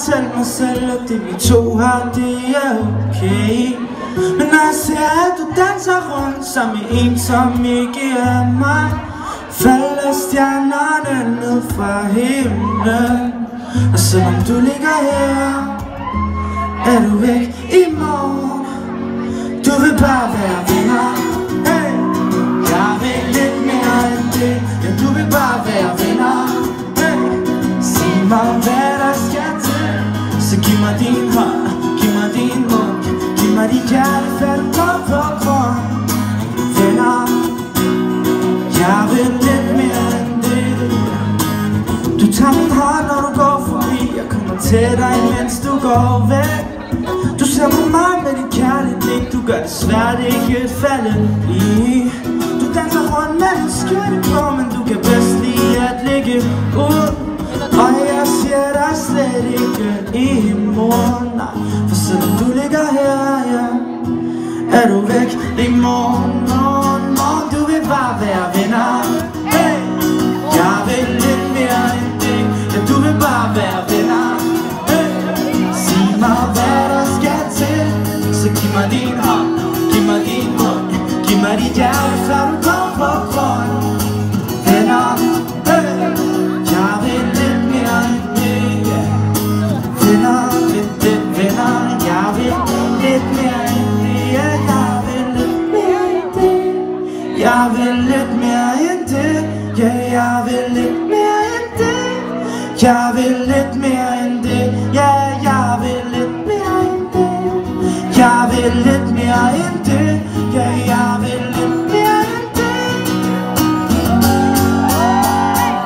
fortælle mig selv, at det vi to har, det er okay. Men når jeg ser, at du danser rundt sammen med en, som ikke er mig, falder stjernerne ned fra himlen. Og selvom du ligger her, er du væk i morgen. Du vil bare være venner. Hey. Jeg vil lidt mere end det. Ja, du vil bare være venner. Hey. Sig mig, hvad der skal til. Så giv mig din hånd, giv mig din mund, giv mig dit hjerte, før du går på grund. Venner. Jeg vil lidt mere end det. Du tager min hånd, når du går forbi. Jeg kommer til dig, mens du går væk. Du ser på mig med dit kærlige blik. Du gør det svært ikke at falde i. Du danser rundt med din skjorte på, men du kan bedst lide at ligge ud. Og jeg siger dig slet ikke imod, nej. For selvom du ligger her, ja, er du væk i morgen, morgen. Du vil bare være venner. Hey. Jeg vil lidt mere end det. Ja, du vil bare være venner. Hey. Sig mig, hvad der skal til. Så giv mig din hånd, giv mig din mund, giv mig dit hjerte, før du går på grund. Venner. Hey. Jeg vil lidt mere end det, yeah. Venner, venner. Jeg vil lidt mere end det, yeah. Jeg vil lidt mere end det. Jeg vil lidt mere end det. Ja, jeg vil lidt mere end det. Jeg vil lidt mere end det. Ja, jeg vil lidt mere end det. Jeg vil lidt mere end det. Ja, jeg vil lidt mere end det.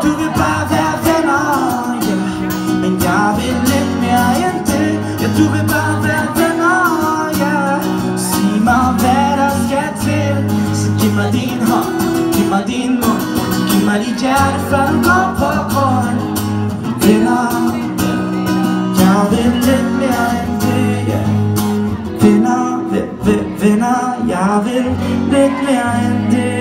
Du vil bare være venner, ja. Men jeg vil lidt mere end det. Ja, du vil bare være venner, ja. Sig mig, hvad der skal til. Så giv mig din hånd, giv mig din mund, giv mig dit hjerte, før du går på grund. Venner. Jeg vil lidt mere end det, yeah. Venner, venner. Jeg vil lidt mere end det.